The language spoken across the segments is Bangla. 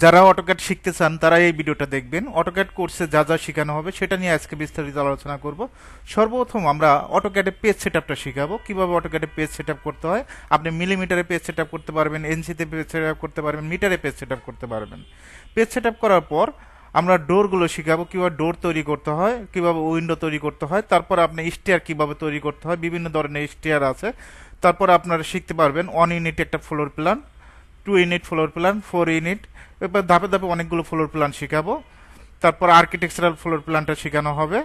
যারা অটোক্যাড শিখতে চান তারা এই ভিডিওটা দেখবেন। অটোক্যাড কোর্সে যা যা শেখানো হবে সেটা নিয়ে আজকে বিস্তারিত আলোচনা করব। সর্বপ্রথম আমরা অটোক্যাডে পেজ সেটআপটা শিখাবো, কিভাবে অটোক্যাডে পেজ সেটআপ করতে হয়। আপনি মিলিমিটারে পেজ সেটআপ করতে পারবেন, এনসিতে পেজ সেটআপ করতে পারবেন, মিটারে পেজ সেটআপ করতে পারবেন। পেজ সেটআপ করার পর আমরা ডোরগুলো শিখাবো, কিভাবে ডোর তৈরি করতে হয়, কিভাবে উইন্ডো তৈরি করতে হয়। তারপর আপনি স্টেয়ার কিভাবে তৈরি করতে হয়, বিভিন্ন ধরনের স্টেয়ার আছে। তারপর আপনারা শিখতে পারবেন 1 ইউনিট একটা floor plan, 2 unit floor plan, 4 unit. এবার ধাপে ধাপে অনেকগুলো ফ্লোর প্ল্যান শেখাবো। তারপর আর্কিটেকচারাল ফ্লোর প্ল্যানটা শেখানো হবে।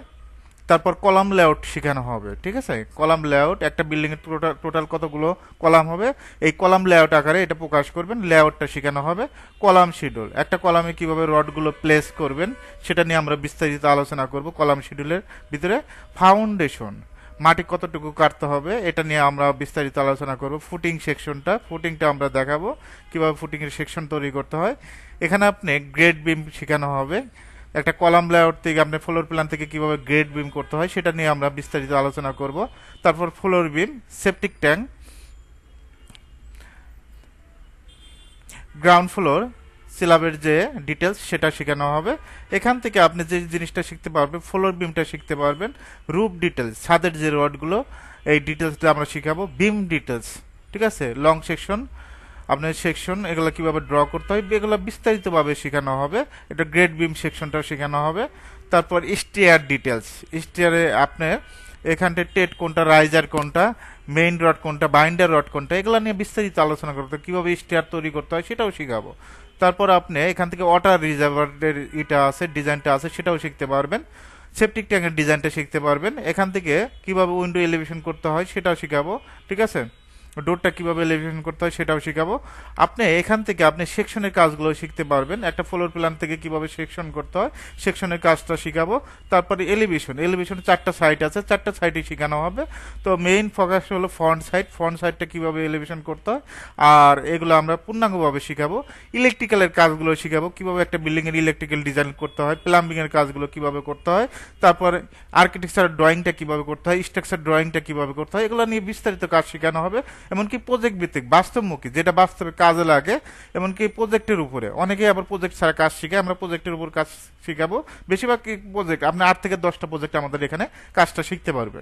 তারপর কলাম লেআউট শেখানো হবে। ঠিক আছে, কলাম লেআউট, একটা বিল্ডিং এর টোটাল কতগুলো কলাম হবে এই কলাম লেআউট আকারে এটা প্রকাশ করবেন, লেআউটটা শেখানো হবে। কলাম শিডিউল, একটা কলামে কিভাবে রডগুলো প্লেস করবেন সেটা নিয়ে আমরা বিস্তারিত আলোচনা করব কলাম শিডিউলের ভিতরে। ফাউন্ডেশন, মাটি কতটুকু কাটতে হবে এটা নিয়ে আমরা বিস্তারিত আলোচনা করব। ফুটিং সেকশনটা, ফুটিংটা আমরা দেখাবো কিভাবে ফুটিং এর সেকশন তৈরি করতে হয়। এখানে আপনি গ্রেড বিম শেখানো হবে, একটা কলাম লেআউট থেকে আপনি ফ্লোর প্ল্যান থেকে কিভাবে গ্রেড বিম করতে হয় সেটা নিয়ে আমরা বিস্তারিত আলোচনা করব। তারপর floor beam, septic tank, ground floor স্ল্যাবের যে ডিটেলস সেটা শেখানো হবে। এখান থেকে আপনি যে জিনিসটা শিখতে পারবেন, ফ্লোর বিমটা শিখতে পারবেন। রুফ ডিটেলস, ছাদের যে রডগুলো এই ডিটেলসটা আমরা শিখাবো। বিম ডিটেলস, ঠিক আছে, লং সেকশন, আপনার সেকশন এগুলো কিভাবে ড্র করতে হয় এগুলো বিস্তারিতভাবে শেখানো হবে। এটা গ্রেড বিম সেকশনটাও শেখানো হবে। তারপর স্টিয়ার ডিটেলস, স্টিয়ারে আপনার এখানটা টেট কোনটা, রাইজার কোনটা, মেইন রড কোনটা, বাইন্ডার রড কোনটা, এগুলো নিয়ে বিস্তারিত আলোচনা করতে হয়। কিভাবে স্টিয়ার তৈরি করতে হয় সেটাও শিখাবো। তারপর আপনি এখান থেকে ওয়াটার রিজার্ভারের এটা আছে, ডিজাইনটা আছে, সেটাও শিখতে পারবেন। সেপটিক ট্যাঙ্কের ডিজাইনটা শিখতে পারবেন। এখান থেকে কিভাবে উইন্ডো এলিভেশন করতে হয় সেটাও শিখাবো। ঠিক আছে, ডোরটা কিভাবে এলিভেশন করতে হয় সেটাও শিখাবো। আপনি এখান থেকে আপনি সেকশনের কাজগুলো শিখতে পারবেন। একটা ফ্লোর প্ল্যান থেকে কিভাবে সেকশন করতে হয় সেকশনের কাজটা শিখাবো। তারপরে এলিভেশন, এলিভেশন 4টা সাইড আছে, 4টা সাইডে শেখানো হবে। তো মেইন ফোকাস হলো ফ্রন্ট সাইড, ফ্রন্ট সাইডটা কিভাবে এলিভেশন করতে হয় আর এগুলো আমরা পূর্ণাঙ্গভাবে শিখাবো। ইলেকট্রিক্যালের কাজগুলো শিখাবো, কিভাবে একটা বিল্ডিং এর ইলেকট্রিক্যাল ডিজাইন করতে হয়, প্লাম্বিং এর কাজগুলো কিভাবে করতে হয়, তারপরে আর্কিটেকচার ড্রয়িংটা কিভাবে করতে হয়, স্ট্রাকচার ড্রয়িংটা কিভাবে করতে হয়, এগুলো নিয়ে বিস্তারিত কাজ শেখানো হবে। এমনকি প্রজেক্ট ভিত্তিক বাস্তবমুখী যেটা বাস্তবে কাজে লাগে, এমনকি প্রজেক্টের উপরে অনেকেই আবার প্রজেক্ট ছাড়া কাজ শিখে, আমরা প্রজেক্টের উপর কাজ শিখাবো। বেশিরভাগ প্রজেক্ট আপনি 8 থেকে 10টা প্রজেক্ট আমাদের এখানে কাজটা শিখতে পারবেন।